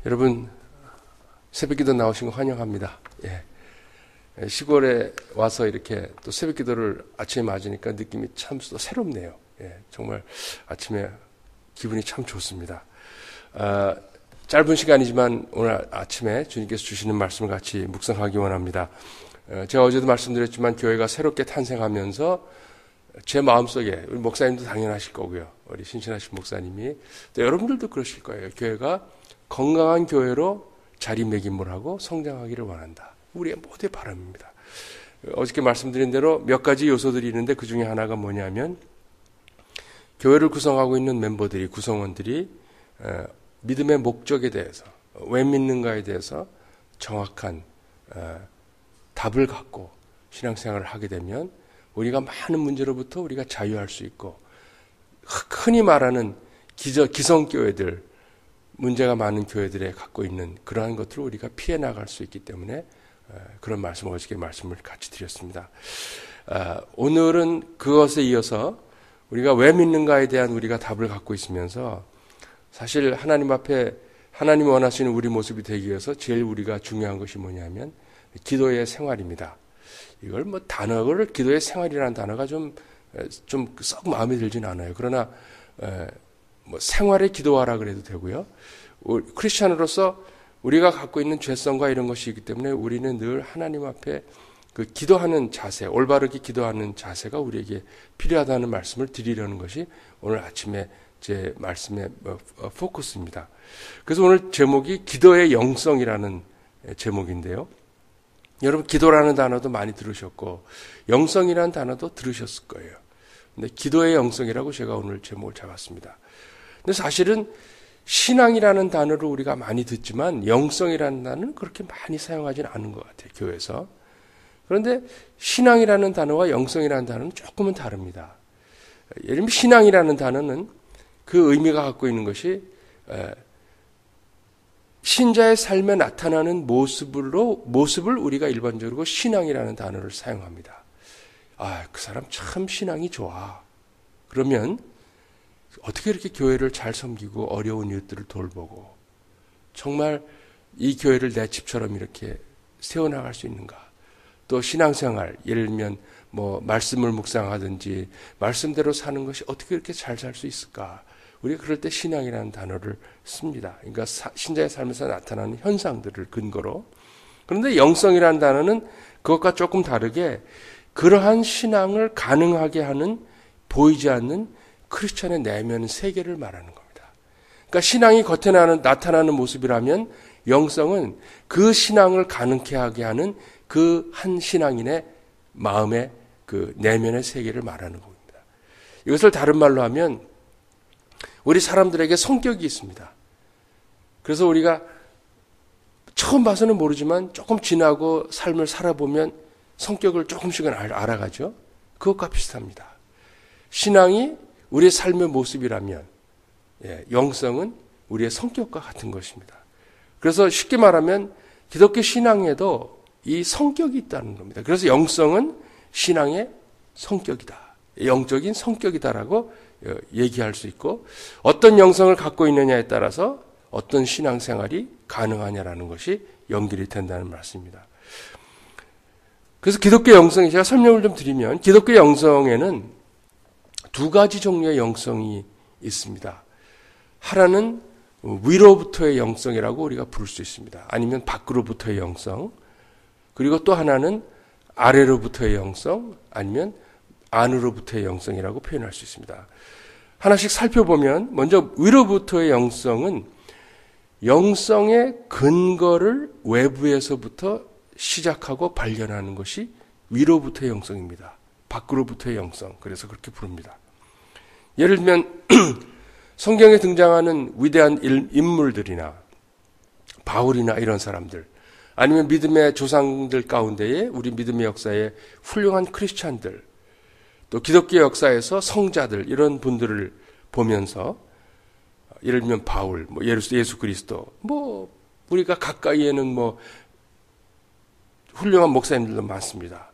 여러분 새벽기도 나오신 거 환영합니다. 예. 시골에 와서 이렇게 또 새벽기도를 아침에 맞으니까 느낌이 참 또 새롭네요. 예. 정말 아침에 기분이 참 좋습니다. 짧은 시간이지만 오늘 아침에 주님께서 주시는 말씀을 같이 묵상하기 원합니다. 제가 어제도 말씀드렸지만 교회가 새롭게 탄생하면서 제 마음속에 우리 목사님도 당연하실 거고요. 우리 신신하신 목사님이 또 여러분들도 그러실 거예요. 교회가 건강한 교회로 자리매김을 하고 성장하기를 원한다. 우리의 모두의 바람입니다. 어저께 말씀드린 대로 몇 가지 요소들이 있는데 그 중에 하나가 뭐냐면 교회를 구성하고 있는 멤버들이 구성원들이 믿음의 목적에 대해서 왜 믿는가에 대해서 정확한 답을 갖고 신앙생활을 하게 되면 우리가 많은 문제로부터 우리가 자유할 수 있고 흔히 말하는 기성교회들 문제가 많은 교회들에 갖고 있는 그러한 것들을 우리가 피해 나갈 수 있기 때문에 그런 말씀 어저께 말씀을 같이 드렸습니다. 오늘은 그것에 이어서 우리가 왜 믿는가에 대한 우리가 답을 갖고 있으면서 사실 하나님 앞에 하나님 원하시는 우리 모습이 되기 위해서 제일 우리가 중요한 것이 뭐냐면 기도의 생활입니다. 이걸 뭐 단어를 기도의 생활이라는 단어가 좀 썩 마음에 들지는 않아요. 그러나 뭐 생활의 기도하라 그래도 되고요. 크리스천으로서 우리가 갖고 있는 죄성과 이런 것이 있기 때문에 우리는 늘 하나님 앞에 그 기도하는 자세, 올바르게 기도하는 자세가 우리에게 필요하다는 말씀을 드리려는 것이 오늘 아침에 제 말씀의 포커스입니다. 그래서 오늘 제목이 기도의 영성이라는 제목인데요. 여러분 기도라는 단어도 많이 들으셨고 영성이라는 단어도 들으셨을 거예요. 근데 기도의 영성이라고 제가 오늘 제목을 잡았습니다. 근데 사실은 신앙이라는 단어를 우리가 많이 듣지만 영성이라는 단어는 그렇게 많이 사용하지는 않은 것 같아요. 교회에서. 그런데 신앙이라는 단어와 영성이라는 단어는 조금은 다릅니다. 예를 들면 신앙이라는 단어는 그 의미가 갖고 있는 것이 신자의 삶에 나타나는 모습을 우리가 일반적으로 신앙이라는 단어를 사용합니다. 그 사람 참 신앙이 좋아. 그러면 어떻게 이렇게 교회를 잘 섬기고 어려운 이웃들을 돌보고 정말 이 교회를 내 집처럼 이렇게 세워나갈 수 있는가? 또 신앙생활, 예를 들면 뭐 말씀을 묵상하든지 말씀대로 사는 것이 어떻게 이렇게 잘 살 수 있을까? 우리가 그럴 때 신앙이라는 단어를 씁니다. 그러니까 신자의 삶에서 나타나는 현상들을 근거로. 그런데 영성이라는 단어는 그것과 조금 다르게 그러한 신앙을 가능하게 하는 보이지 않는 크리스천의 내면 세계를 말하는 겁니다. 그러니까 신앙이 겉에 나타나는 모습이라면 영성은 그 신앙을 가능케 하게 하는 그 한 신앙인의 마음의 그 내면의 세계를 말하는 겁니다. 이것을 다른 말로 하면 우리 사람들에게 성격이 있습니다. 그래서 우리가 처음 봐서는 모르지만 조금 지나고 삶을 살아보면 성격을 조금씩은 알아가죠. 그것과 비슷합니다. 신앙이 우리의 삶의 모습이라면 영성은 우리의 성격과 같은 것입니다. 그래서 쉽게 말하면 기독교 신앙에도 이 성격이 있다는 겁니다. 그래서 영성은 신앙의 성격이다. 영적인 성격이다라고 얘기할 수 있고 어떤 영성을 갖고 있느냐에 따라서 어떤 신앙생활이 가능하냐라는 것이 연결이 된다는 말씀입니다. 그래서 기독교 영성이 제가 설명을 좀 드리면 기독교 영성에는 두 가지 종류의 영성이 있습니다. 하나는 위로부터의 영성이라고 우리가 부를 수 있습니다. 아니면 밖으로부터의 영성. 그리고 또 하나는 아래로부터의 영성 아니면 안으로부터의 영성이라고 표현할 수 있습니다. 하나씩 살펴보면 먼저 위로부터의 영성은 영성의 근거를 외부에서부터 시작하고 발견하는 것이 위로부터의 영성입니다. 밖으로부터의 영성. 그래서 그렇게 부릅니다. 예를 들면 성경에 등장하는 위대한 인물들이나 바울이나 이런 사람들 아니면 믿음의 조상들 가운데에 우리 믿음의 역사에 훌륭한 크리스찬들 또 기독교 역사에서 성자들 이런 분들을 보면서 예를 들면 바울, 예수 그리스도 우리가 가까이에는 훌륭한 목사님들도 많습니다.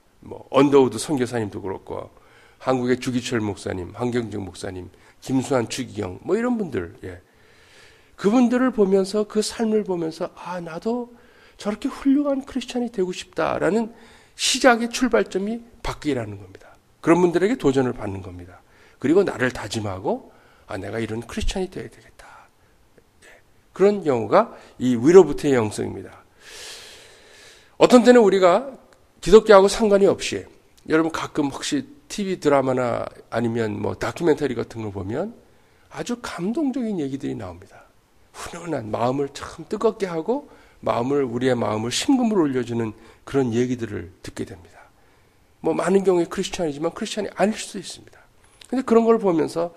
언더우드 선교사님도 그렇고 한국의 주기철 목사님, 한경정 목사님, 김수환, 주기경 이런 분들. 그분들을 보면서 그 삶을 보면서 나도 저렇게 훌륭한 크리스찬이 되고 싶다라는 시작의 출발점이 바뀌라는 겁니다. 그런 분들에게 도전을 받는 겁니다. 그리고 나를 다짐하고 내가 이런 크리스찬이 되어야 되겠다. 그런 경우가 이 위로부터의 영성입니다. 어떤 때는 우리가 기독교하고 상관이 없이 여러분 가끔 혹시 TV 드라마나 아니면 뭐 다큐멘터리 같은 걸 보면 아주 감동적인 얘기들이 나옵니다. 훈훈한 마음을 참 뜨겁게 하고 우리의 마음을 심금으로 올려주는 그런 얘기들을 듣게 됩니다. 뭐 많은 경우에 크리스찬이지만 크리스찬이 아닐 수도 있습니다. 근데 그런 걸 보면서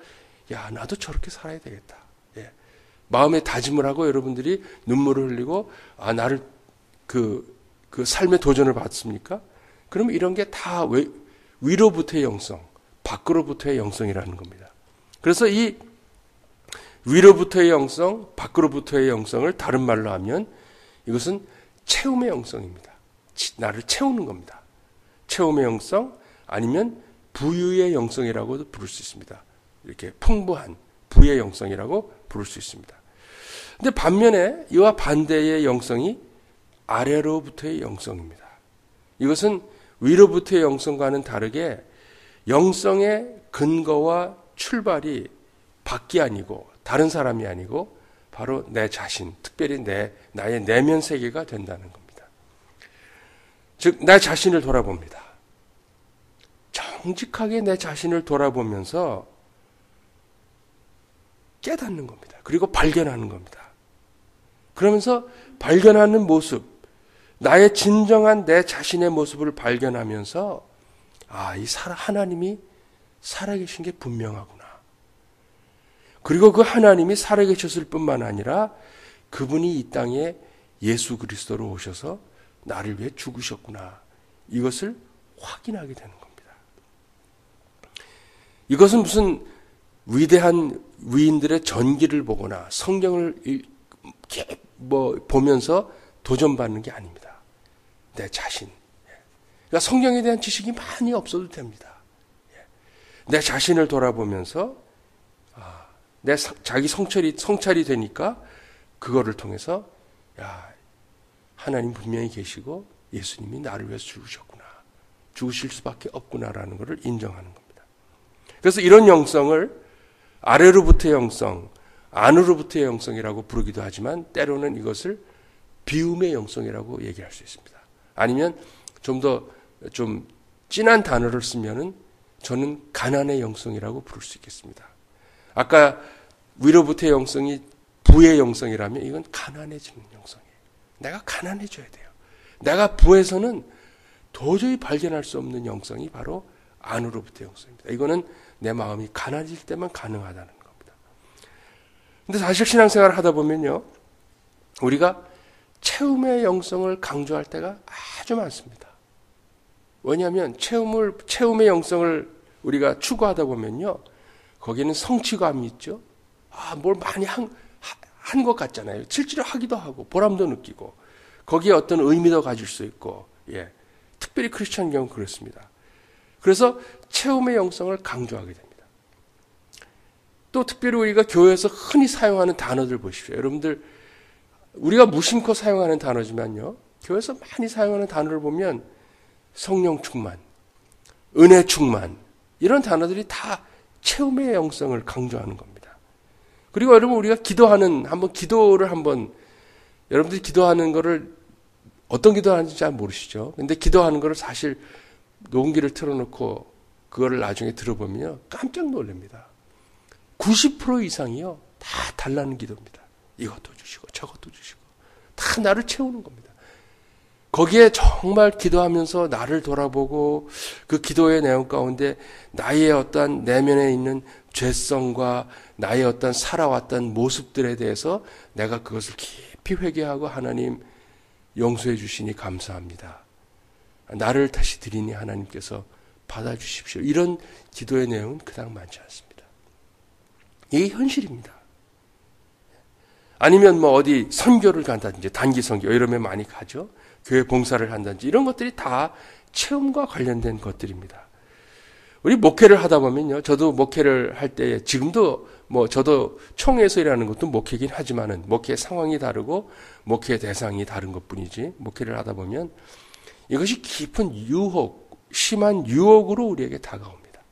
나도 저렇게 살아야 되겠다. 마음에 다짐을 하고 여러분들이 눈물을 흘리고 나를 그 삶의 도전을 받습니까? 그럼 이런 게 다 위로부터의 영성, 밖으로부터의 영성이라는 겁니다. 그래서 이 위로부터의 영성, 밖으로부터의 영성을 다른 말로 하면 이것은 채움의 영성입니다. 나를 채우는 겁니다. 채움의 영성 아니면 부유의 영성이라고도 부를 수 있습니다. 이렇게 풍부한 부의 영성이라고 부를 수 있습니다. 근데 반면에 이와 반대의 영성이 아래로부터의 영성입니다. 이것은 위로부터의 영성과는 다르게 영성의 근거와 출발이 밖이 아니고 다른 사람이 아니고 바로 내 자신, 특별히 나의 내면 세계가 된다는 겁니다. 즉, 내 자신을 돌아봅니다. 정직하게 내 자신을 돌아보면서 깨닫는 겁니다. 그리고 발견하는 겁니다. 그러면서 발견하는 모습, 나의 진정한 내 자신의 모습을 발견하면서 하나님이 살아계신 게 분명하구나. 그리고 그 하나님이 살아계셨을 뿐만 아니라 그분이 이 땅에 예수 그리스도로 오셔서 나를 위해 죽으셨구나. 이것을 확인하게 되는 겁니다. 이것은 무슨 위대한 위인들의 전기를 보거나 성경을 보면서 도전받는 게 아닙니다. 내 자신. 그러니까 성경에 대한 지식이 많이 없어도 됩니다. 내 자신을 돌아보면서 자기 성찰이 되니까 그거를 통해서 하나님 분명히 계시고 예수님이 나를 위해서 죽으셨구나. 죽으실 수밖에 없구나라는 것을 인정하는 겁니다. 그래서 이런 영성을 아래로부터의 영성, 안으로부터의 영성이라고 부르기도 하지만 때로는 이것을 비움의 영성이라고 얘기할 수 있습니다. 아니면 좀 더 진한 단어를 쓰면은 저는 가난의 영성이라고 부를 수 있겠습니다. 아까 위로부터의 영성이 부의 영성이라면 이건 가난해지는 영성이에요. 내가 가난해져야 돼요. 내가 부에서는 도저히 발견할 수 없는 영성이 바로 안으로부터의 영성입니다. 이거는 내 마음이 가난해질 때만 가능하다는 겁니다. 근데 사실 신앙생활을 하다 보면요, 우리가 채움의 영성을 강조할 때가 아주 많습니다. 왜냐하면 채움의 영성을 우리가 추구하다 보면요, 거기에는 성취감이 있죠. 뭘 많이 한 것 같잖아요. 실제로 하기도 하고 보람도 느끼고 거기에 어떤 의미도 가질 수 있고, 특별히 크리스천 경우는 그렇습니다. 그래서 채움의 영성을 강조하게 됩니다. 또 특별히 우리가 교회에서 흔히 사용하는 단어들 보십시오. 여러분들 우리가 무심코 사용하는 단어지만요, 교회에서 많이 사용하는 단어를 보면 성령 충만, 은혜 충만, 이런 단어들이 다 채움의 영성을 강조하는 겁니다. 그리고 여러분 우리가 기도를 한번 여러분들이 기도하는 거를 어떤 기도하는지 잘 모르시죠. 근데 기도하는 거를 사실 녹음기를 틀어놓고 그거를 나중에 들어보면요, 깜짝 놀랍니다. 90% 이상이요, 다 달라는 기도입니다. 이것도 주시고 저것도 주시고 다 나를 채우는 겁니다. 거기에 정말 기도하면서 나를 돌아보고 그 기도의 내용 가운데 나의 어떤 내면에 있는 죄성과 나의 어떤 살아왔던 모습들에 대해서 내가 그것을 깊이 회개하고 하나님 용서해 주시니 감사합니다. 나를 다시 드리니 하나님께서 받아주십시오. 이런 기도의 내용은 그닥 많지 않습니다. 이게 현실입니다. 아니면 어디 선교를 간다든지 단기 선교 이러면 많이 가죠. 교회 봉사를 한다든지 이런 것들이 다 체험과 관련된 것들입니다. 우리 목회를 하다 보면요. 저도 목회를 할 때 지금도 저도 총회에서 일하는 것도 목회긴 하지만은 목회 상황이 다르고 목회 대상이 다른 것뿐이지 목회를 하다 보면 이것이 깊은 유혹, 심한 유혹으로 우리에게 다가옵니다.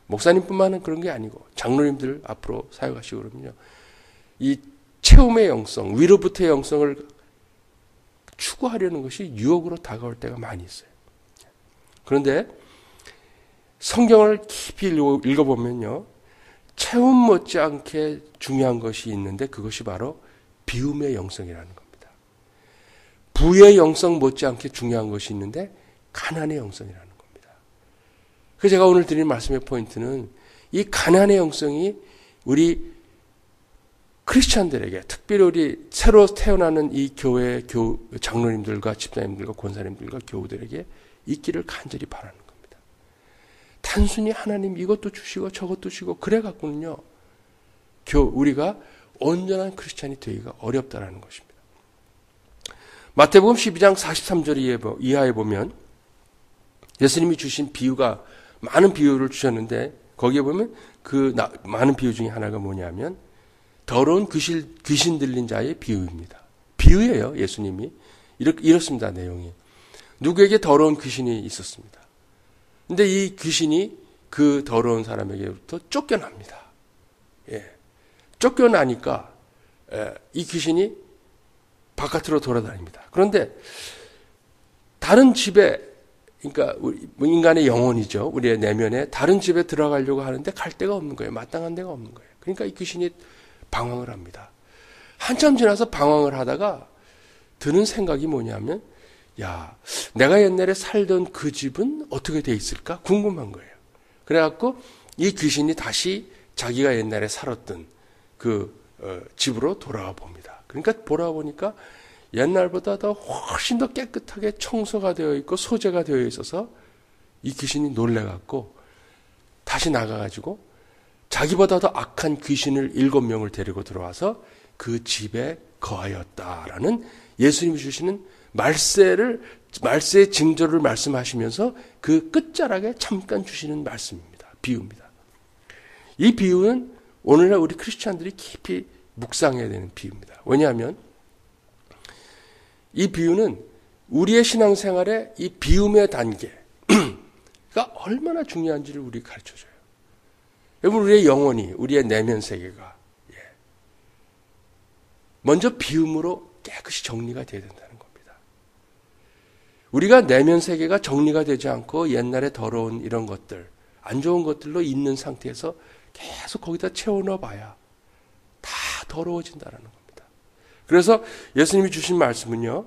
목사님뿐만은 그런 게 아니고 장로님들 앞으로 사역하시고 그러면요. 이 체험의 영성, 위로부터의 영성을 추구하려는 것이 유혹으로 다가올 때가 많이 있어요. 그런데 성경을 깊이 읽어보면요. 체험 못지않게 중요한 것이 있는데 그것이 바로 비움의 영성이라는 겁니다. 부의 영성 못지않게 중요한 것이 있는데 가난의 영성이라는 겁니다. 그래서 제가 오늘 드린 말씀의 포인트는 이 가난의 영성이 우리 크리스찬들에게 특별히 우리 새로 태어나는 이 교회 장로님들과 집사님들과 권사님들과 교우들에게 있기를 간절히 바라는 겁니다. 단순히 하나님 이것도 주시고 저것도 주시고 그래 갖고는요. 우리가 온전한 크리스찬이 되기가 어렵다라는 것입니다. 마태복음 12장 43절 이하에 보면 예수님이 주신 비유가 많은 비유를 주셨는데 거기에 보면 그 많은 비유 중에 하나가 뭐냐면 더러운 귀신 들린 자의 비유입니다. 비유예요. 예수님이 이렇습니다. 내용이. 누구에게 더러운 귀신이 있었습니다. 근데 이 귀신이 그 더러운 사람에게부터 쫓겨납니다. 예. 쫓겨나니까 이 귀신이 바깥으로 돌아다닙니다. 그런데 다른 집에 그러니까 인간의 영혼이죠. 우리의 내면에 다른 집에 들어가려고 하는데 갈 데가 없는 거예요. 마땅한 데가 없는 거예요. 그러니까 이 귀신이 방황을 합니다. 한참 지나서 방황을 하다가 드는 생각이 뭐냐면 야, 내가 옛날에 살던 그 집은 어떻게 돼 있을까? 궁금한 거예요. 그래갖고 이 귀신이 다시 자기가 옛날에 살았던 그 집으로 돌아와 봅니다. 그러니까 돌아보니까 옛날보다 더 훨씬 더 깨끗하게 청소가 되어 있고 소재가 되어 있어서 이 귀신이 놀래갖고 다시 나가가지고 자기보다 더 악한 귀신을 7명을 데리고 들어와서 그 집에 거하였다라는 예수님이 주시는 말세의 징조를 말씀하시면서 그 끝자락에 잠깐 주시는 말씀입니다. 비유입니다. 이 비유는 오늘날 우리 크리스찬들이 깊이 묵상해야 되는 비유입니다. 왜냐하면 이 비유는 우리의 신앙생활에 이 비움의 단계가 얼마나 중요한지를 우리 가르쳐줘요. 여러분 우리의 영혼이 우리의 내면 세계가 먼저 비움으로 깨끗이 정리가 돼야 된다는 겁니다. 우리가 내면 세계가 정리가 되지 않고 옛날에 더러운 이런 것들, 안 좋은 것들로 있는 상태에서 계속 거기다 채워넣어 봐야 다 더러워진다는 겁니다. 그래서 예수님이 주신 말씀은요.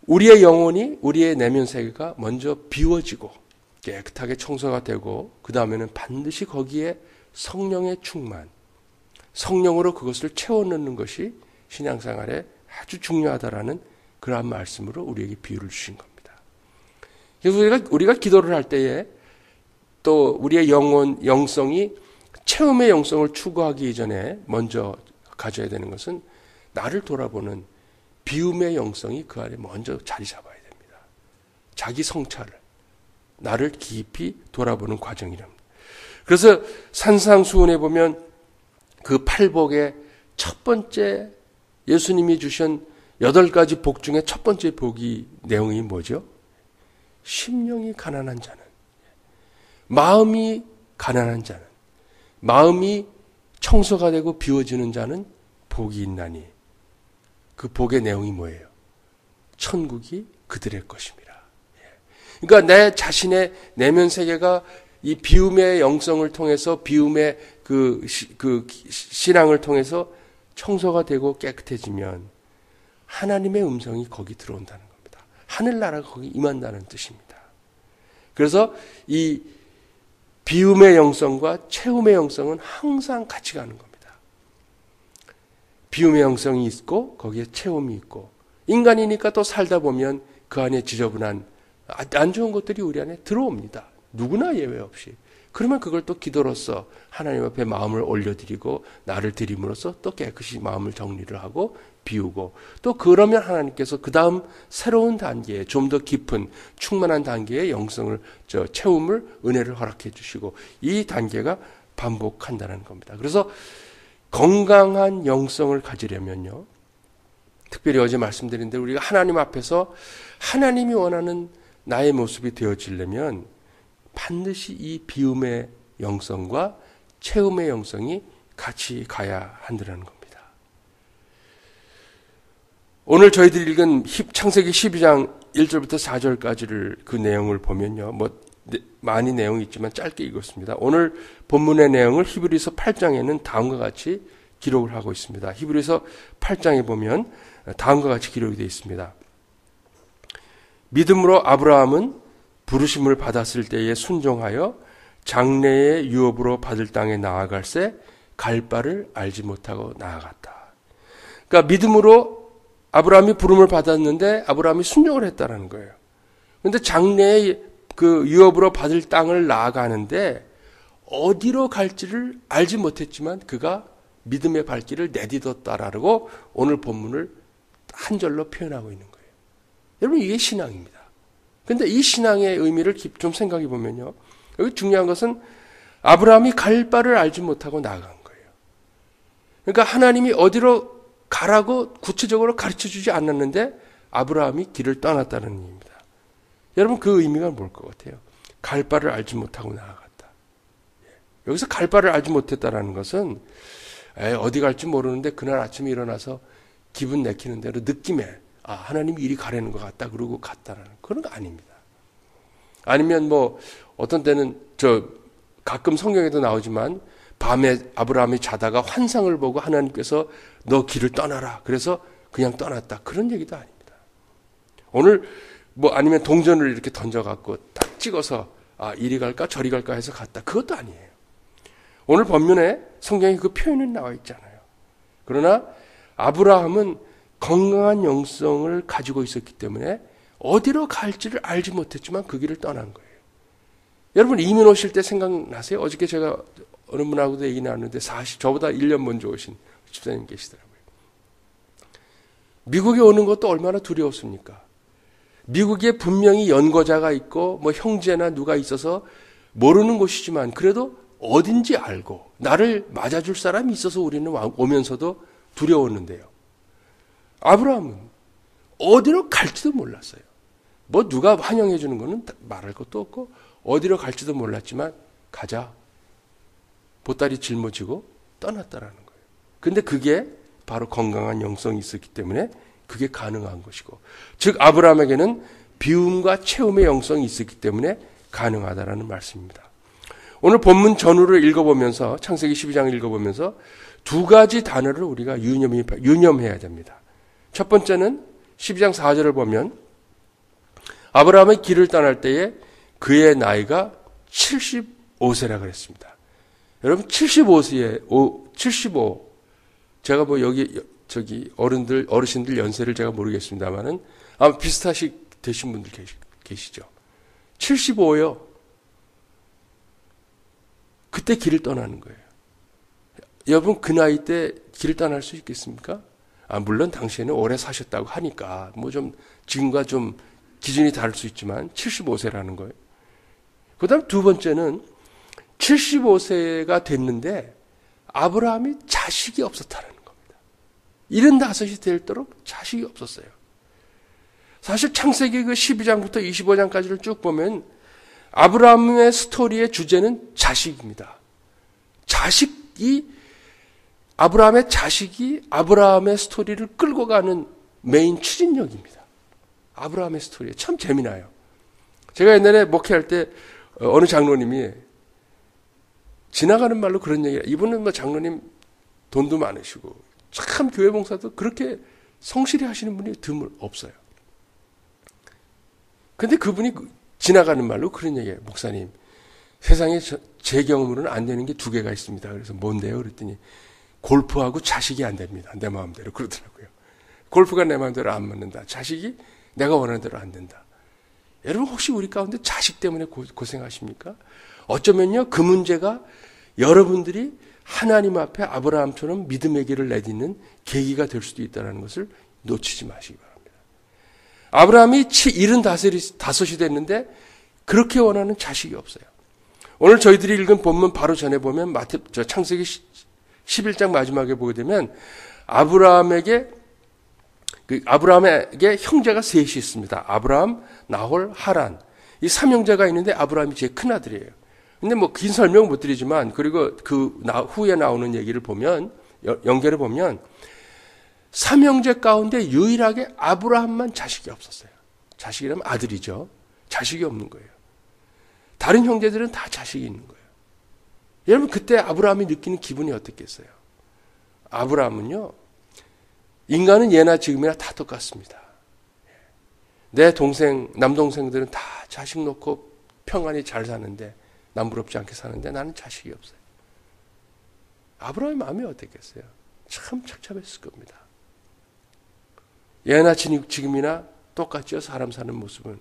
우리의 영혼이 우리의 내면 세계가 먼저 비워지고 깨끗하게 청소가 되고 그 다음에는 반드시 거기에 성령의 충만, 성령으로 그것을 채워넣는 것이 신앙생활에 아주 중요하다라는 그러한 말씀으로 우리에게 비유를 주신 겁니다. 그래서 우리가 기도를 할 때에 또 우리의 영성이 체험의 영성을 추구하기 이전에 먼저 가져야 되는 것은 나를 돌아보는 비움의 영성이 그 안에 먼저 자리 잡아야 됩니다. 자기 성찰을, 나를 깊이 돌아보는 과정이랍니다. 그래서 산상수훈에 보면 그 팔복의 첫 번째 예수님이 주신 8가지 복 중에 첫 번째 복이 내용이 뭐죠? 심령이 가난한 자는, 마음이 가난한 자는, 마음이 청소가 되고 비워지는 자는 복이 있나니 그 복의 내용이 뭐예요? 천국이 그들의 것입니다. 그러니까 내 자신의 내면 세계가 이 비움의 영성을 통해서 비움의 그 신앙을 통해서 청소가 되고 깨끗해지면 하나님의 음성이 거기 들어온다는 겁니다. 하늘나라가 거기 임한다는 뜻입니다. 그래서 이 비움의 영성과 체험의 영성은 항상 같이 가는 겁니다. 비움의 영성이 있고 거기에 체험이 있고 인간이니까 또 살다 보면 그 안에 지저분한 안 좋은 것들이 우리 안에 들어옵니다. 누구나 예외 없이. 그러면 그걸 또 기도로서 하나님 앞에 마음을 올려드리고 나를 드림으로써 또 깨끗이 마음을 정리를 하고 비우고 또 그러면 하나님께서 그 다음 새로운 단계에 좀 더 깊은 충만한 단계의 영성을 채움을 은혜를 허락해 주시고 이 단계가 반복한다는 겁니다. 그래서 건강한 영성을 가지려면요. 특별히 어제 말씀드린 대로 우리가 하나님 앞에서 하나님이 원하는 나의 모습이 되어지려면 반드시 이 비움의 영성과 채움의 영성이 같이 가야 한다는 겁니다. 오늘 저희들이 읽은 창세기 12장 1절부터 4절까지를 그 내용을 보면요. 많이 내용이 있지만 짧게 읽었습니다. 오늘 본문의 내용을 히브리서 8장에는 다음과 같이 기록을 하고 있습니다. 히브리서 8장에 보면 다음과 같이 기록이 되어 있습니다. 믿음으로 아브라함은 부르심을 받았을 때에 순종하여 장래의 유업으로 받을 땅에 나아갈새 갈 바를 알지 못하고 나아갔다. 그러니까 믿음으로 아브라함이 부름을 받았는데 아브라함이 순종을 했다는 거예요. 그런데 장래의 그 유업으로 받을 땅을 나아가는데 어디로 갈지를 알지 못했지만 그가 믿음의 발길을 내딛었다라고 오늘 본문을 한 절로 표현하고 있는 거예요. 여러분 이게 신앙입니다. 그런데 이 신앙의 의미를 좀 생각해 보면요. 여기 중요한 것은 아브라함이 갈 바를 알지 못하고 나아간 거예요. 그러니까 하나님이 어디로 가라고 구체적으로 가르쳐 주지 않았는데 아브라함이 길을 떠났다는 의미입니다. 여러분 그 의미가 뭘 것 같아요? 갈 바를 알지 못하고 나아갔다. 여기서 갈 바를 알지 못했다라는 것은 어디 갈지 모르는데 그날 아침에 일어나서 기분 내키는 대로 느낌에 하나님이 이리 가라는 것 같다 그러고 갔다라는 그런 거 아닙니다. 아니면 어떤 때는 가끔 성경에도 나오지만 밤에 아브라함이 자다가 환상을 보고 하나님께서 너 길을 떠나라. 그래서 그냥 떠났다. 그런 얘기도 아닙니다. 오늘 아니면 동전을 이렇게 던져갖고 딱 찍어서 이리 갈까 저리 갈까 해서 갔다. 그것도 아니에요. 오늘 본문에 성경에 그 표현은 나와 있잖아요. 그러나 아브라함은 건강한 영성을 가지고 있었기 때문에 어디로 갈지를 알지 못했지만 그 길을 떠난 거예요. 여러분 이민 오실 때 생각나세요? 어저께 제가 어느 분하고도 얘기 나눴는데 저보다 1년 먼저 오신 집사님 계시더라고요. 미국에 오는 것도 얼마나 두려웠습니까? 미국에 분명히 연고자가 있고 형제나 누가 있어서 모르는 곳이지만 그래도 어딘지 알고 나를 맞아줄 사람이 있어서 우리는 오면서도 두려웠는데요. 아브라함은 어디로 갈지도 몰랐어요. 누가 환영해 주는 거는 말할 것도 없고 어디로 갈지도 몰랐지만 가자. 보따리 짊어지고 떠났다라는 거예요. 근데 그게 바로 건강한 영성이 있었기 때문에 그게 가능한 것이고 즉 아브라함에게는 비움과 채움의 영성이 있었기 때문에 가능하다라는 말씀입니다. 오늘 본문 전후를 읽어보면서 창세기 12장을 읽어보면서 두 가지 단어를 우리가 유념해야 됩니다. 첫 번째는 12장 4절을 보면 아브라함의 길을 떠날 때에 그의 나이가 75세라 그랬습니다. 여러분 75 제가 어르신들 연세를 제가 모르겠습니다만은 아마 되신 분들 계시죠. 75요. 그때 길을 떠나는 거예요. 여러분 그 나이 때 길을 떠날 수 있겠습니까? 물론 당시에는 오래 사셨다고 하니까 좀 지금과 좀 기준이 다를 수 있지만 75세라는 거예요. 그다음 두 번째는 75세가 됐는데 아브라함이 자식이 없었다는 겁니다. 75이 될도록 자식이 없었어요. 사실 창세기 그 12장부터 25장까지를 쭉 보면 아브라함의 스토리의 주제는 자식입니다. 아브라함의 자식이 아브라함의 스토리를 끌고 가는 메인 추진력입니다. 아브라함의 스토리 참 재미나요. 제가 옛날에 목회할 때 어느 장로님이 지나가는 말로 그런 얘기를 이분은 장로님 돈도 많으시고 참 교회 봉사도 그렇게 성실히 하시는 분이 없어요. 근데 그분이 지나가는 말로 그런 얘기예요. 목사님, 세상에 제 경험으로는 안 되는 게 두 개가 있습니다. 그래서 뭔데요? 그랬더니 골프하고 자식이 안 됩니다. 내 마음대로 그러더라고요. 골프가 내 마음대로 안 맞는다. 자식이 내가 원하는 대로 안 된다. 여러분 혹시 우리 가운데 자식 때문에 고생하십니까? 어쩌면요, 그 문제가 여러분들이 하나님 앞에 아브라함처럼 믿음의 길을 내딛는 계기가 될 수도 있다는 것을 놓치지 마시기 바랍니다. 아브라함이 75이 됐는데 그렇게 원하는 자식이 없어요. 오늘 저희들이 읽은 본문 바로 전에 보면 창세기 11장 마지막에 보게 되면 아브라함에게 형제가 셋이 있습니다. 아브라함, 나홀, 하란. 이 3형제가 있는데 아브라함이 제일 큰 아들이에요. 근데 뭐 긴 설명 못 드리지만, 그리고 후에 나오는 얘기를 보면, 연결해 보면, 3형제 가운데 유일하게 아브라함만 자식이 없었어요. 자식이라면 아들이죠. 자식이 없는 거예요. 다른 형제들은 다 자식이 있는 거예요. 여러분, 그때 아브라함이 느끼는 기분이 어떻겠어요? 아브라함은요, 인간은 예나 지금이나 다 똑같습니다. 내 남동생들은 다 자식 놓고 평안히 잘 사는데, 남부럽지 않게 사는데 나는 자식이 없어요. 아브라함의 마음이 어땠겠어요? 참 착잡했을 겁니다. 예나 지금이나 똑같죠, 사람 사는 모습은.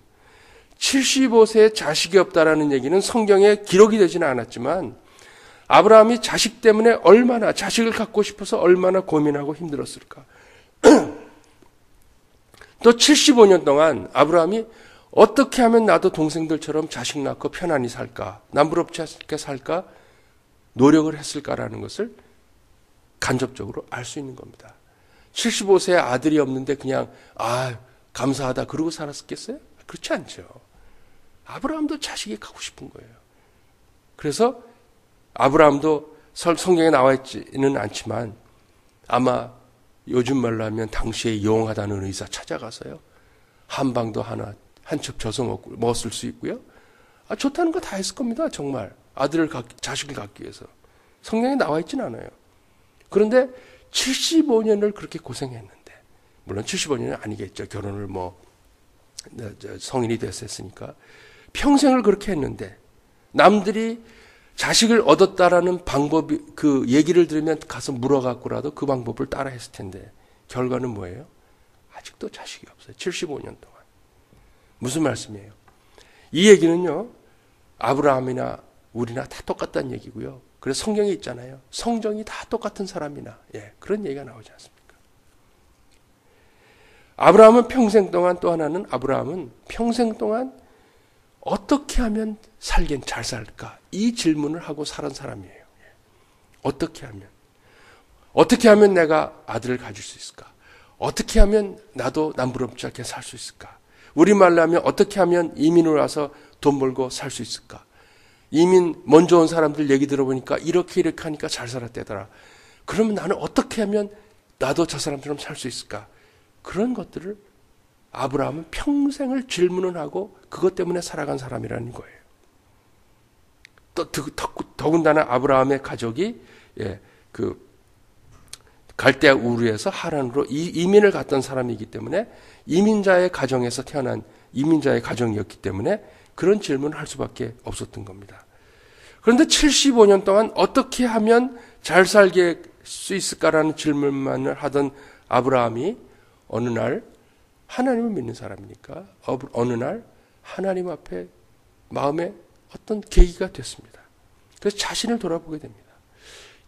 75세에 자식이 없다라는 얘기는 성경에 기록이 되지는 않았지만 아브라함이 자식 때문에 자식을 갖고 싶어서 얼마나 고민하고 힘들었을까. 또 75년 동안 아브라함이 어떻게 하면 나도 동생들처럼 자식 낳고 편안히 살까, 남부럽지 않게 살까 노력을 했을까라는 것을 간접적으로 알 수 있는 겁니다. 75세에 아들이 없는데 그냥 감사하다 그러고 살았겠어요? 그렇지 않죠. 아브라함도 자식이 갖고 싶은 거예요. 그래서 아브라함도 성경에 나와 있지는 않지만 아마 요즘 말로 하면 당시에 용하다는 의사 찾아가서요, 한방도 한 첩 져서 먹었을 수 있고요. 좋다는 거 다 했을 겁니다. 정말 자식을 갖기 위해서. 성경에 나와 있진 않아요. 그런데 75년을 그렇게 고생했는데, 물론 75년은 아니겠죠. 결혼을 성인이 됐으니까. 평생을 그렇게 했는데 남들이 자식을 얻었다라는 방법이, 그 얘기를 들으면 가서 물어갖고라도 그 방법을 따라 했을 텐데 결과는 뭐예요? 아직도 자식이 없어요. 75년 동안. 무슨 말씀이에요? 이 얘기는요, 아브라함이나 우리나 다 똑같다는 얘기고요. 그래서 성경에 있잖아요. 성정이 다 똑같은 사람이나, 그런 얘기가 나오지 않습니까? 아브라함은 평생 동안, 또 하나는 아브라함은 평생 동안 어떻게 하면 잘 살까? 이 질문을 하고 살은 사람이에요. 어떻게 하면 내가 아들을 가질 수 있을까? 어떻게 하면 나도 남부럽지 않게 살 수 있을까? 우리말로 하면 어떻게 하면 이민을 와서 돈 벌고 살 수 있을까? 이민 먼저 온 사람들 얘기 들어보니까 이렇게 하니까 잘 살았대더라. 그러면 나는 어떻게 하면 나도 저 사람처럼 살 수 있을까? 그런 것들을 아브라함은 평생을 질문을 하고 그것 때문에 살아간 사람이라는 거예요. 또 더군다나 아브라함의 가족이 갈대아 우르에서 하란으로 이민을 갔던 사람이기 때문에 이민자의 가정에서 태어난 이민자의 가정이었기 때문에 그런 질문을 할 수밖에 없었던 겁니다. 그런데 75년 동안 어떻게 하면 잘 살게 수 있을까라는 질문만을 하던 아브라함이 어느 날, 하나님을 믿는 사람이니까 어느 날 하나님 앞에 마음에 어떤 계기가 됐습니다. 그래서 자신을 돌아보게 됩니다.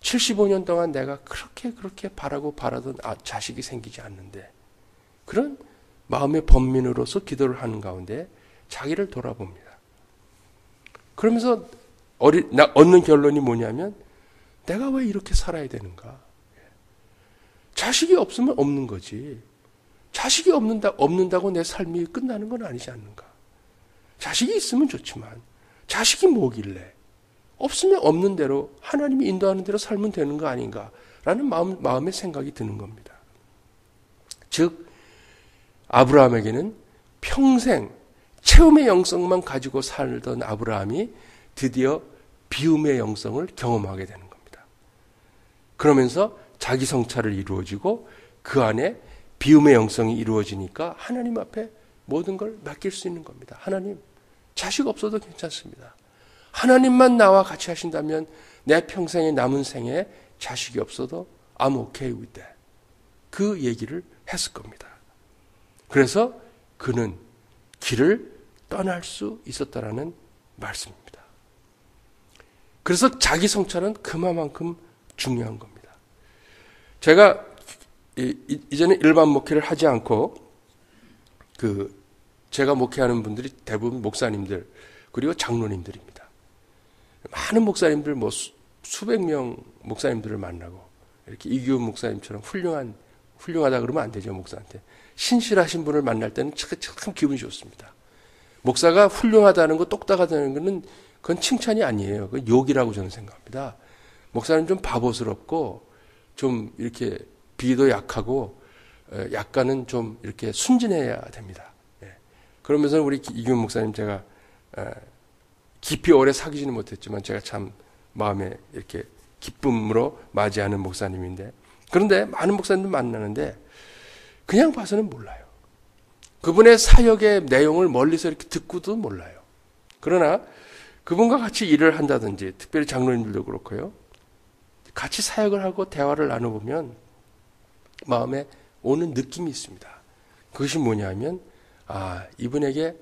75년 동안 내가 그렇게 바라던 자식이 생기지 않는데, 그런 마음의 번민으로서 기도를 하는 가운데 자기를 돌아봅니다. 그러면서 얻는 결론이 뭐냐면, 내가 왜 이렇게 살아야 되는가? 자식이 없으면 없는 거지. 자식이 없는다고 내 삶이 끝나는 건 아니지 않는가? 자식이 있으면 좋지만 자식이 뭐길래? 없으면 없는 대로 하나님이 인도하는 대로 살면 되는 거 아닌가라는 마음의 생각이 드는 겁니다. 즉 아브라함에게는 평생 체험의 영성만 가지고 살던 아브라함이 드디어 비움의 영성을 경험하게 되는 겁니다. 그러면서 자기 성찰을 이루어지고 그 안에 비움의 영성이 이루어지니까 하나님 앞에 모든 걸 맡길 수 있는 겁니다. 하나님, 자식 없어도 괜찮습니다. 하나님만 나와 같이 하신다면 내 평생의 남은 생에 자식이 없어도 I'm okay with that. 그 얘기를 했을 겁니다. 그래서 그는 길을 떠날 수 있었다라는 말씀입니다. 그래서 자기 성찰은 그만큼 중요한 겁니다. 제가 이전에 일반 목회를 하지 않고 제가 목회하는 분들이 대부분 목사님들 그리고 장로님들입니다. 많은 목사님들 수백 명 목사님들을 만나고 이렇게 이규훈 목사님처럼 훌륭하다 그러면 안 되죠. 목사한테 신실하신 분을 만날 때는 참 기분이 좋습니다. 목사가 훌륭하다는 거 똑딱하다는 거는 그건 칭찬이 아니에요. 그건 욕이라고 저는 생각합니다. 목사는 좀 바보스럽고 좀 이렇게 비도 약하고 약간은 좀 이렇게 순진해야 됩니다. 그러면서 우리 이규훈 목사님 제가 깊이 오래 사귀지는 못했지만 제가 참 마음에 이렇게 기쁨으로 맞이하는 목사님인데, 그런데 많은 목사님들 만나는데 그냥 봐서는 몰라요. 그분의 사역의 내용을 멀리서 이렇게 듣고도 몰라요. 그러나 그분과 같이 일을 한다든지, 특별히 장로님들도 그렇고요, 같이 사역을 하고 대화를 나눠보면 마음에 오는 느낌이 있습니다. 그것이 뭐냐면 이분에게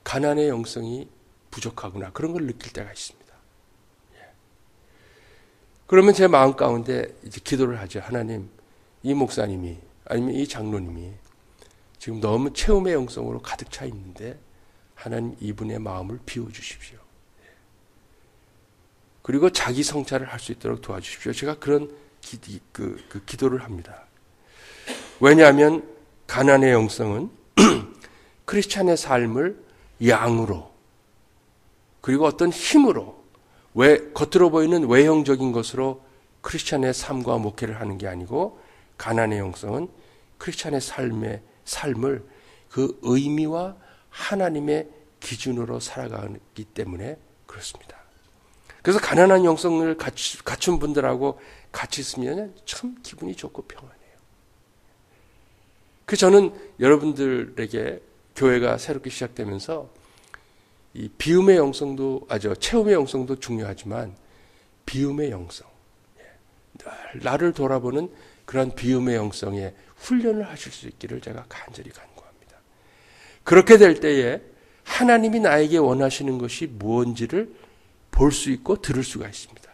가난의 영성이 부족하구나, 그런 걸 느낄 때가 있습니다. 그러면 제 마음 가운데 이제 기도를 하죠. 하나님, 이 목사님이 아니면 이 장로님이 지금 너무 체험의 영성으로 가득 차 있는데 하나님 이분의 마음을 비워주십시오. 그리고 자기 성찰을 할 수 있도록 도와주십시오. 제가 그런 기도를 합니다. 왜냐하면 가난의 영성은 크리스찬의 삶을 양으로 그리고 어떤 힘으로 겉으로 보이는 외형적인 것으로 크리스찬의 삶과 목회를 하는 게 아니고, 가난의 영성은 크리스찬의 삶을 그 의미와 하나님의 기준으로 살아가기 때문에 그렇습니다. 그래서 가난한 영성을 갖춘 분들하고 같이 있으면 참 기분이 좋고 평안해요. 그래서 저는 여러분들에게 교회가 새롭게 시작되면서 이 비움의 영성도 체험의 영성도 중요하지만 비움의 영성, 늘 나를 돌아보는 그런 비움의 영성에 훈련을 하실 수 있기를 제가 간절히 간구합니다. 그렇게 될 때에 하나님이 나에게 원하시는 것이 무엇인지를 볼 수 있고 들을 수가 있습니다.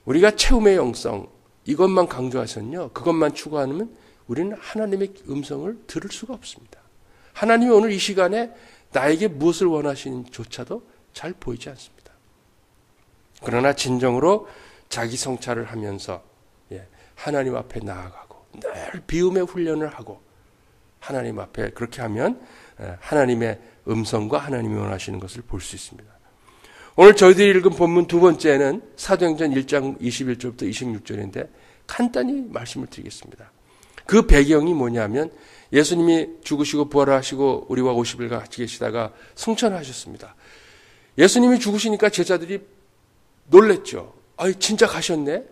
우리가 체험의 영성 이것만 강조하셨냐, 그것만 추구하면 우리는 하나님의 음성을 들을 수가 없습니다. 하나님이 오늘 이 시간에 나에게 무엇을 원하시는지조차도 잘 보이지 않습니다. 그러나 진정으로 자기 성찰을 하면서 하나님 앞에 나아가고 늘 비움의 훈련을 하고 하나님 앞에 그렇게 하면 하나님의 음성과 하나님이 원하시는 것을 볼 수 있습니다. 오늘 저희들이 읽은 본문 두 번째는 사도행전 1장 21절부터 26절인데 간단히 말씀을 드리겠습니다. 그 배경이 뭐냐면 예수님이 죽으시고 부활하시고 우리와 50일 같이 계시다가 승천하셨습니다. 예수님이 죽으시니까 제자들이 놀랬죠. 진짜 가셨네?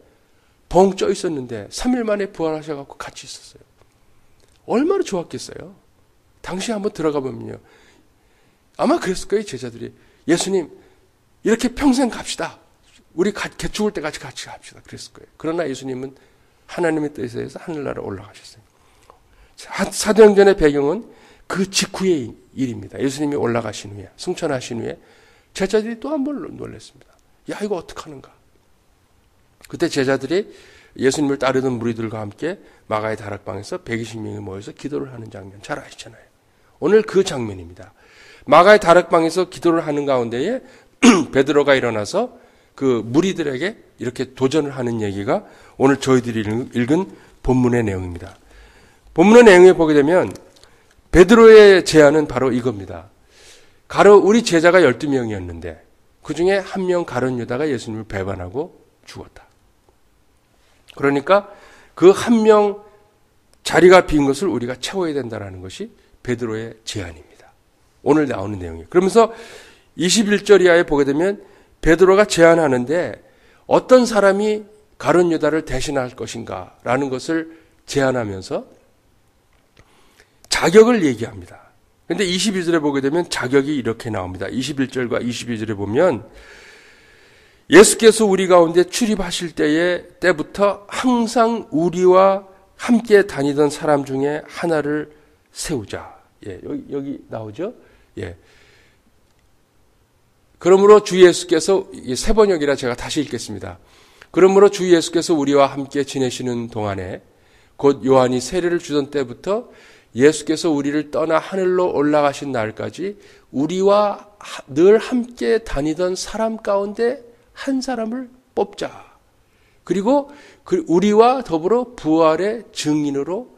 벙 쪄 있었는데 3일 만에 부활하셔서 같이 있었어요. 얼마나 좋았겠어요? 당시 한번 들어가 보면요, 아마 그랬을 거예요. 제자들이 예수님 이렇게 평생 갑시다. 우리 죽을 때까지 같이 갑시다. 그랬을 거예요. 그러나 예수님은 하나님의 뜻에 의해서 하늘나라에 올라가셨어요. 사도행전의 배경은 그 직후의 일입니다. 예수님이 올라가신 후에, 승천하신 후에 제자들이 또 한 번 놀랐습니다. 야, 이거 어떡하는가? 그때 제자들이 예수님을 따르던 무리들과 함께 마가의 다락방에서 120명이 모여서 기도를 하는 장면 잘 아시잖아요. 오늘 그 장면입니다. 마가의 다락방에서 기도를 하는 가운데에 베드로가 일어나서 그 무리들에게 이렇게 도전을 하는 얘기가 오늘 저희들이 읽은 본문의 내용입니다. 본문의 내용에 보게 되면 베드로의 제안은 바로 이겁니다. 우리 제자가 12명이었는데 그 중에 한 명 가룟 유다가 예수님을 배반하고 죽었다. 그러니까 그 한 명 자리가 빈 것을 우리가 채워야 된다는 것이 베드로의 제안입니다. 오늘 나오는 내용이에요. 그러면서 21절 이하에 보게 되면 베드로가 제안하는데 어떤 사람이 가룟 유다를 대신할 것인가 라는 것을 제안하면서 자격을 얘기합니다. 그런데 22절에 보게 되면 자격이 이렇게 나옵니다. 21절과 22절에 보면 예수께서 우리 가운데 출입하실 때부터 항상 우리와 함께 다니던 사람 중에 하나를 세우자. 여기 나오죠? 그러므로 주 예수께서, 세 번역이라 제가 다시 읽겠습니다. 그러므로 주 예수께서 우리와 함께 지내시는 동안에 곧 요한이 세례를 주던 때부터 예수께서 우리를 떠나 하늘로 올라가신 날까지 우리와 늘 함께 다니던 사람 가운데 한 사람을 뽑자. 그리고 우리와 더불어 부활의 증인으로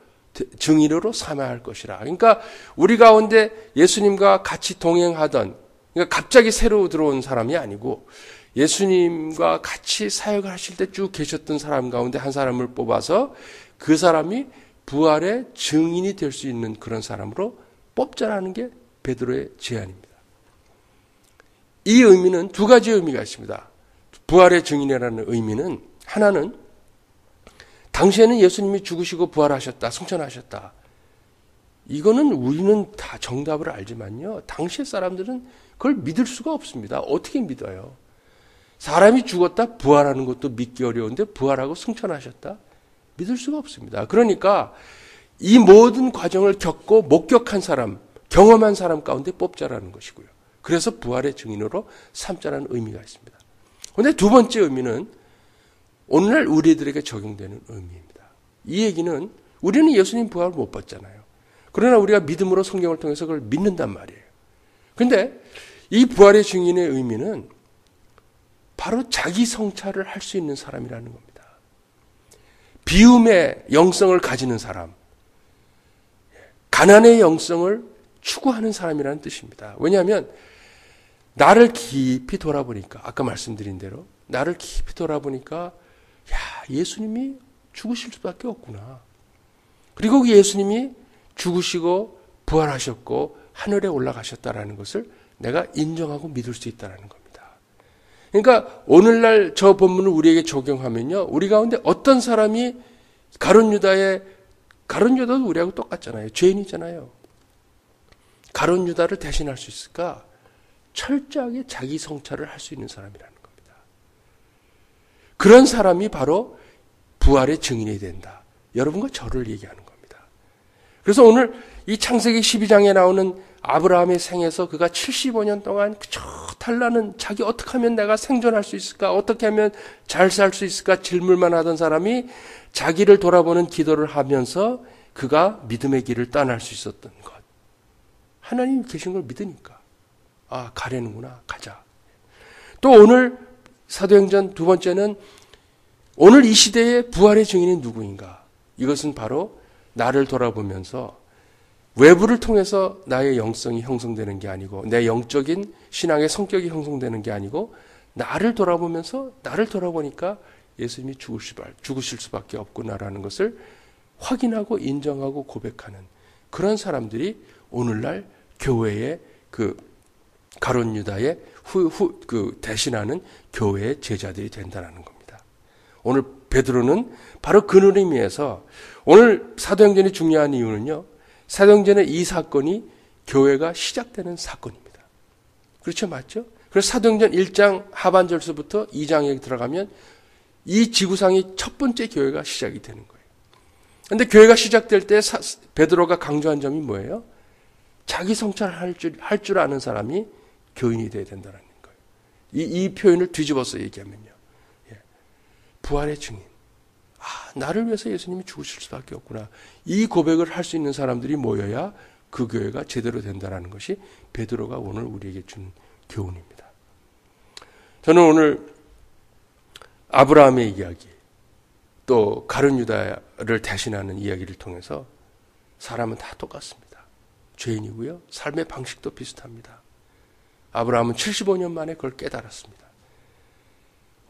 삼아야 할 것이라. 그러니까 우리 가운데 예수님과 같이 동행하던, 그러니까 갑자기 새로 들어온 사람이 아니고 예수님과 같이 사역을 하실 때 쭉 계셨던 사람 가운데 한 사람을 뽑아서 그 사람이 부활의 증인이 될 수 있는 그런 사람으로 뽑자라는 게 베드로의 제안입니다. 이 의미는 두 가지 의미가 있습니다. 부활의 증인이라는 의미는, 하나는 당시에는 예수님이 죽으시고 부활하셨다, 승천하셨다. 이거는 우리는 다 정답을 알지만요, 당시의 사람들은 그걸 믿을 수가 없습니다. 어떻게 믿어요? 사람이 죽었다 부활하는 것도 믿기 어려운데 부활하고 승천하셨다? 믿을 수가 없습니다. 그러니까 이 모든 과정을 겪고 목격한 사람, 경험한 사람 가운데 뽑자라는 것이고요. 그래서 부활의 증인으로 삼자라는 의미가 있습니다. 그런데 두 번째 의미는 오늘날 우리들에게 적용되는 의미입니다. 이 얘기는 우리는 예수님 부활을 못 봤잖아요. 그러나 우리가 믿음으로 성경을 통해서 그걸 믿는단 말이에요. 그런데 이 부활의 증인의 의미는 바로 자기 성찰을 할 수 있는 사람이라는 겁니다. 비움의 영성을 가지는 사람, 가난의 영성을 추구하는 사람이라는 뜻입니다. 왜냐하면 나를 깊이 돌아보니까, 아까 말씀드린 대로 나를 깊이 돌아보니까 예수님이 죽으실 수밖에 없구나. 그리고 그 예수님이 죽으시고 부활하셨고 하늘에 올라가셨다라는 것을 내가 인정하고 믿을 수 있다는 겁니다. 그러니까 오늘날 저 본문을 우리에게 적용하면요, 우리 가운데 어떤 사람이 가룟 유다도 우리하고 똑같잖아요. 죄인이잖아요. 가룟 유다를 대신할 수 있을까? 철저하게 자기 성찰을 할 수 있는 사람이라는 겁니다. 그런 사람이 바로 부활의 증인이 된다. 여러분과 저를 얘기하는 겁니다. 그래서 오늘 이 창세기 12장에 나오는 아브라함의 생에서 그가 75년 동안 그저 달라는, 자기 어떻게 하면 내가 생존할 수 있을까? 어떻게 하면 잘 살 수 있을까? 질문만 하던 사람이 자기를 돌아보는 기도를 하면서 그가 믿음의 길을 떠날 수 있었던 것. 하나님이 계신 걸 믿으니까. 아, 가려는구나. 가자. 또 오늘 사도행전 두 번째는 오늘 이 시대의 부활의 증인이 누구인가? 이것은 바로 나를 돌아보면서 외부를 통해서 나의 영성이 형성되는 게 아니고, 내 영적인 신앙의 성격이 형성되는 게 아니고, 나를 돌아보면서, 나를 돌아보니까 예수님이 죽으실 수밖에 없구나라는 것을 확인하고 인정하고 고백하는 그런 사람들이 오늘날 교회의 그 가룟 유다의 대신하는 교회의 제자들이 된다는 겁니다. 오늘 베드로는 바로 그 의미에서 오늘 사도행전이 중요한 이유는요, 사도행전의 이 사건이 교회가 시작되는 사건입니다. 그렇죠? 맞죠? 그래서 사도행전 1장 하반절서부터 2장에 들어가면 이 지구상의 첫 번째 교회가 시작이 되는 거예요. 그런데 교회가 시작될 때 베드로가 강조한 점이 뭐예요? 자기 성찰을 할 줄 아는 사람이 교인이 되어야 된다는 거예요. 이 표현을 뒤집어서 얘기하면요, 부활의 증인. 나를 위해서 예수님이 죽으실 수밖에 없구나. 이 고백을 할 수 있는 사람들이 모여야 그 교회가 제대로 된다는 것이 베드로가 오늘 우리에게 준 교훈입니다. 저는 오늘 아브라함의 이야기, 또 가룟 유다를 대신하는 이야기를 통해서 사람은 다 똑같습니다. 죄인이고요. 삶의 방식도 비슷합니다. 아브라함은 75년 만에 그걸 깨달았습니다.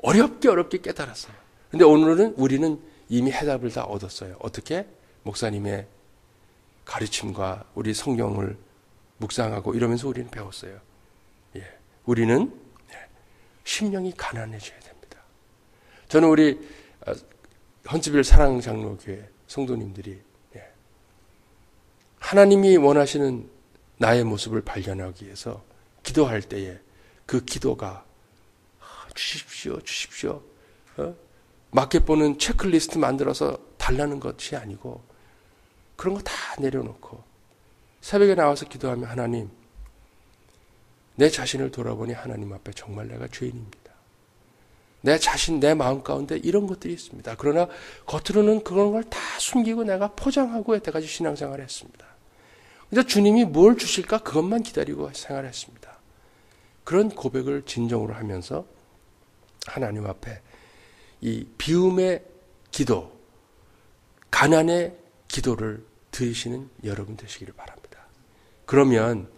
어렵게 깨달았어요. 근데 오늘은 우리는 이미 해답을 다 얻었어요. 어떻게? 목사님의 가르침과 우리 성경을 묵상하고 이러면서 우리는 배웠어요. 우리는 심령이 가난해져야 됩니다. 저는 우리 헌츠빌 사랑장로교회 성도님들이 하나님이 원하시는 나의 모습을 발견하기 위해서 기도할 때에 그 기도가 주십시오. 마켓 보는 체크리스트 만들어서 달라는 것이 아니고 그런 거 다 내려놓고 새벽에 나와서 기도하면 하나님, 내 자신을 돌아보니 하나님 앞에 정말 내가 죄인입니다. 내 자신, 내 마음 가운데 이런 것들이 있습니다. 그러나 겉으로는 그런 걸 다 숨기고 내가 포장하고 여태까지 신앙생활을 했습니다. 근데 주님이 뭘 주실까 그것만 기다리고 생활했습니다. 그런 고백을 진정으로 하면서 하나님 앞에 이 비움의 기도, 가난의 기도를 드리시는 여러분 되시기를 바랍니다. 그러면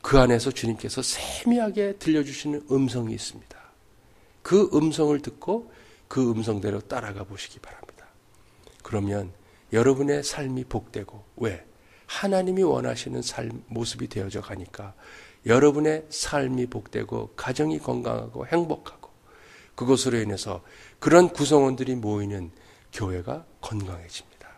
그 안에서 주님께서 세미하게 들려주시는 음성이 있습니다. 그 음성을 듣고 그 음성대로 따라가 보시기 바랍니다. 그러면 여러분의 삶이 복되고, 왜? 하나님이 원하시는 모습이 되어져 가니까 여러분의 삶이 복되고 가정이 건강하고 행복하고 그것으로 인해서 그런 구성원들이 모이는 교회가 건강해집니다.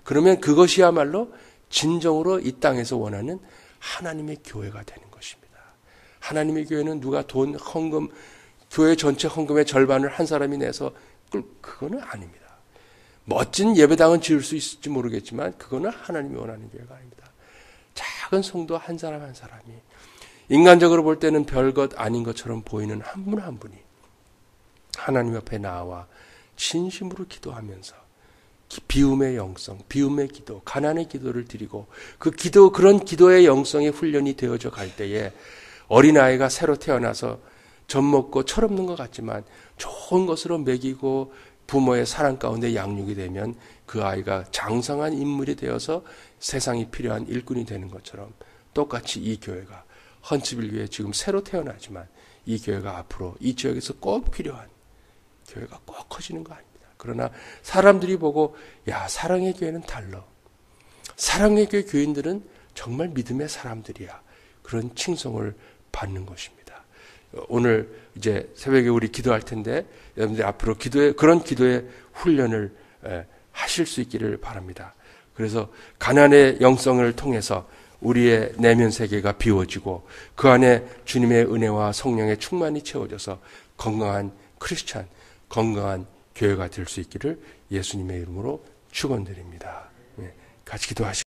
그러면 그것이야말로 진정으로 이 땅에서 원하는 하나님의 교회가 되는 것입니다. 하나님의 교회는 누가 돈, 헌금, 교회 전체 헌금의 절반을 한 사람이 내서 그거는 아닙니다. 멋진 예배당은 지을 수 있을지 모르겠지만 그거는 하나님이 원하는 교회가 아닙니다. 작은 성도 한 사람 한 사람이 인간적으로 볼 때는 별것 아닌 것처럼 보이는 한 분 한 분이 하나님 앞에 나와 진심으로 기도하면서 비움의 영성, 비움의 기도, 가난의 기도를 드리고 그런 기도의 영성의 훈련이 되어져 갈 때에 어린아이가 새로 태어나서 젖 먹고 철없는 것 같지만 좋은 것으로 먹이고 부모의 사랑 가운데 양육이 되면 그 아이가 장성한 인물이 되어서 세상이 필요한 일꾼이 되는 것처럼 똑같이 이 교회가 헌치빌교회 지금 새로 태어나지만 이 교회가 앞으로 이 지역에서 꼭 필요한 교회가 꼭 커지는 거 아닙니다. 그러나 사람들이 보고 야, 사랑의 교회는 달라. 사랑의 교회 교인들은 정말 믿음의 사람들이야. 그런 칭송을 받는 것입니다. 오늘 이제 새벽에 우리 기도할 텐데 여러분들 앞으로 그런 기도의 훈련을 하실 수 있기를 바랍니다. 그래서 가난의 영성을 통해서 우리의 내면 세계가 비워지고 그 안에 주님의 은혜와 성령의 충만이 채워져서 건강한 크리스찬, 건강한 교회가 될 수 있기를 예수님의 이름으로 축원드립니다. 같이 기도하시겠습니다.